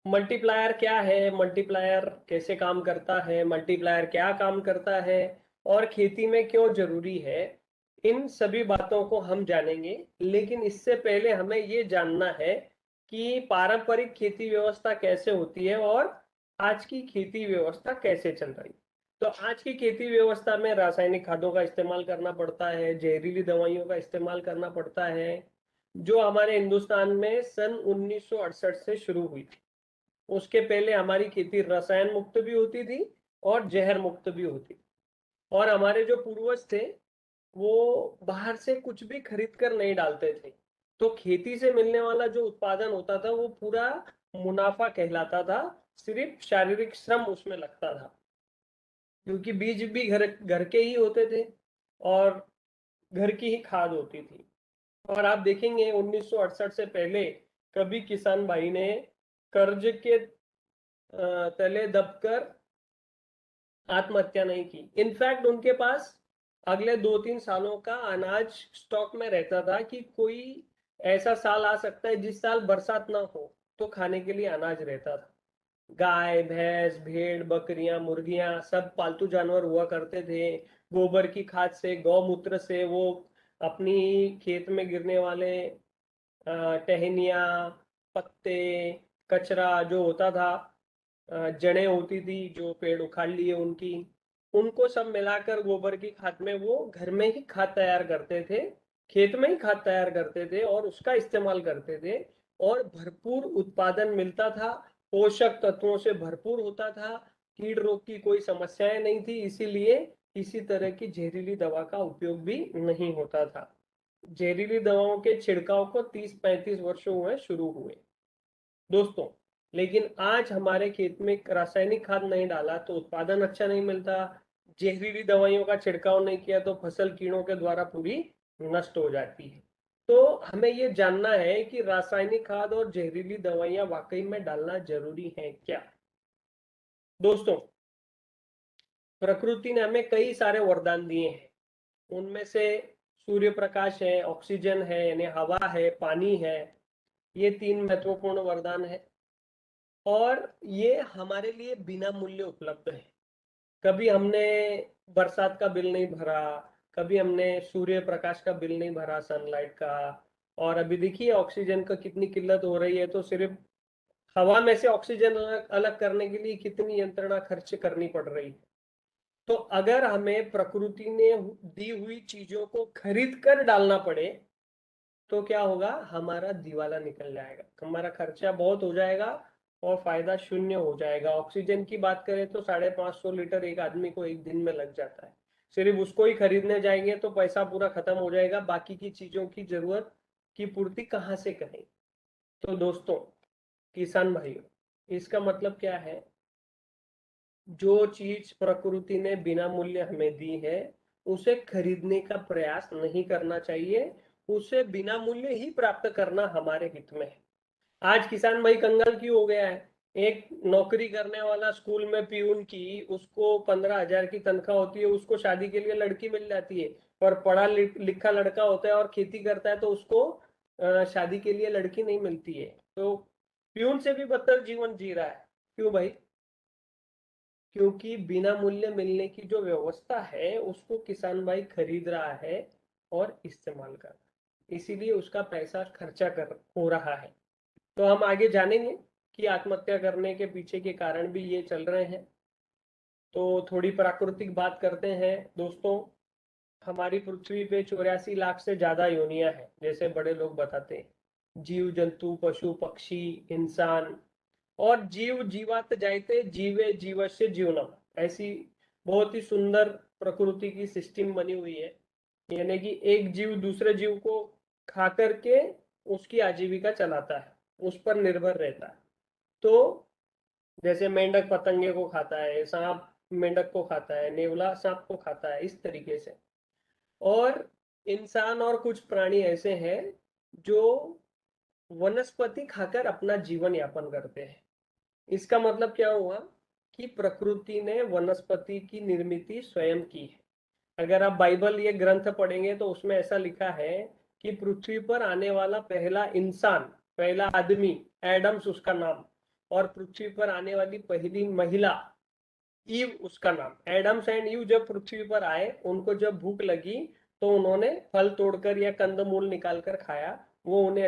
Multiplier क्या है, multiplier कैसे काम करता है, मल्टीप्लायर क्या काम करता है और खेती में क्यों जरूरी है, इन सभी बातों को हम जानेंगे। लेकिन इससे पहले हमें ये जानना है कि पारंपरिक खेती व्यवस्था कैसे होती है और आज की खेती व्यवस्था कैसे चल रही है। तो आज की खेती व्यवस्था में रासायनिक खादों का इस्तेमाल करना पड़ता है, जहरीली दवाइयों का इस्तेमाल करना पड़ता है, जो हमारे हिंदुस्तान में सन 1968 से शुरू हुई थी। उसके पहले हमारी खेती रसायन मुक्त भी होती थी और जहर मुक्त भी होती थी। और हमारे जो पूर्वज थे वो बाहर से कुछ भी खरीद कर नहीं डालते थे। तो खेती से मिलने वाला जो उत्पादन होता था वो पूरा मुनाफा कहलाता था। सिर्फ शारीरिक श्रम उसमें लगता था, क्योंकि बीज भी घर घर के ही होते थे और घर की ही खाद होती थी। और आप देखेंगे 1968 से पहले कभी किसान भाई ने कर्ज के तले दबकर आत्महत्या नहीं की। इनफैक्ट उनके पास अगले 2-3 सालों का अनाज स्टॉक में रहता था कि कोई ऐसा साल आ सकता है जिस साल बरसात ना हो, तो खाने के लिए अनाज रहता था। गाय भैंस भेड़ बकरियां मुर्गियां सब पालतू जानवर हुआ करते थे। गोबर की खाद से गौमूत्र से वो अपनी खेत में गिरने वाले टहनिया पत्ते कचरा जो होता था, जड़ें होती थी जो पेड़ उखाड़ लिए उनकी, उनको सब मिलाकर गोबर की खाद में वो घर में ही खाद तैयार करते थे। खेत में ही खाद तैयार करते थे और उसका इस्तेमाल करते थे। और भरपूर उत्पादन मिलता था, पोषक तत्वों से भरपूर होता था, कीड़ रोग की कोई समस्याएं नहीं थी, इसीलिए किसी तरह की जहरीली दवा का उपयोग भी नहीं होता था। जहरीली दवाओं के छिड़काव को 30-35 वर्षों में शुरू हुए दोस्तों। लेकिन आज हमारे खेत में रासायनिक खाद नहीं डाला तो उत्पादन अच्छा नहीं मिलता, जहरीली दवाइयों का छिड़काव नहीं किया तो फसल कीड़ों के द्वारा पूरी नष्ट हो जाती है। तो हमें ये जानना है कि रासायनिक खाद और जहरीली दवाइयां वाकई में डालना जरूरी है क्या। दोस्तों, प्रकृति ने हमें कई सारे वरदान दिए हैं। उनमें से सूर्य प्रकाश है, ऑक्सीजन है यानी हवा है, पानी है, ये 3 महत्वपूर्ण वरदान है। और ये हमारे लिए बिना मूल्य उपलब्ध है। कभी हमने बरसात का बिल नहीं भरा, कभी हमने सूर्य प्रकाश का बिल नहीं भरा, सनलाइट का। और अभी देखिए ऑक्सीजन का कितनी किल्लत हो रही है, तो सिर्फ हवा में से ऑक्सीजन अलग अलग करने के लिए कितनी यंत्रणा खर्च करनी पड़ रही है। तो अगर हमें प्रकृति ने दी हुई चीजों को खरीद कर डालना पड़े तो क्या होगा, हमारा दिवाला निकल जाएगा, हमारा खर्चा बहुत हो जाएगा और फायदा शून्य हो जाएगा। ऑक्सीजन की बात करें तो 550 लीटर एक आदमी को एक दिन में लग जाता है। सिर्फ उसको ही खरीदने जाएंगे तो पैसा पूरा खत्म हो जाएगा, बाकी की चीजों की जरूरत की पूर्ति कहाँ से करें। तो दोस्तों, किसान भाइयों, इसका मतलब क्या है, जो चीज प्रकृति ने बिना मूल्य हमें दी है उसे खरीदने का प्रयास नहीं करना चाहिए, उसे बिना मूल्य ही प्राप्त करना हमारे हित में है। आज किसान भाई कंगाल क्यों हो गया है। एक नौकरी करने वाला स्कूल में प्यून की, उसको 15,000 की तनख्वाह होती है, उसको शादी के लिए लड़की मिल जाती है। और पढ़ा लिखा लड़का होता है और खेती करता है तो उसको शादी के लिए लड़की नहीं मिलती है। तो प्यून से भी बदतर जीवन जी रहा है। क्यों भाई? क्योंकि बिना मूल्य मिलने की जो व्यवस्था है उसको किसान भाई खरीद रहा है और इस्तेमाल कर रहा है, इसीलिए उसका पैसा खर्चा कर हो रहा है। तो हम आगे जानेंगे कि आत्महत्या करने के पीछे के कारण भी ये चल रहे हैं। तो थोड़ी प्राकृतिक बात करते हैं दोस्तों। हमारी पृथ्वी पे 84 लाख से ज्यादा योनियां हैं, जैसे बड़े लोग बताते हैं। जीव जंतु पशु पक्षी इंसान और जीव जीवात जायते जीवे जीवस्य जीवनम, ऐसी बहुत ही सुंदर प्रकृति की सिस्टम बनी हुई है। यानी कि एक जीव दूसरे जीव को खा करके उसकी आजीविका चलाता है, उस पर निर्भर रहता है। तो जैसे मेंढक पतंगे को खाता है, सांप मेंढक को खाता है, नेवला सांप को खाता है, इस तरीके से। और इंसान और कुछ प्राणी ऐसे हैं जो वनस्पति खाकर अपना जीवन यापन करते हैं। इसका मतलब क्या हुआ कि प्रकृति ने वनस्पति की निर्मित स्वयं की है। अगर आप बाइबल ये ग्रंथ पढ़ेंगे तो उसमें ऐसा लिखा है कि पृथ्वी पर आने वाला पहला इंसान, पहला आदमी, एडम्स उसका नाम, और पृथ्वी पर आने वाली पहली महिला ईव, उसका नाम। एडम्स एंड ईव जब पृथ्वी पर आए, उनको जब भूख लगी तो उन्होंने फल तोड़कर या कंदमूल निकालकर खाया, वो उन्हें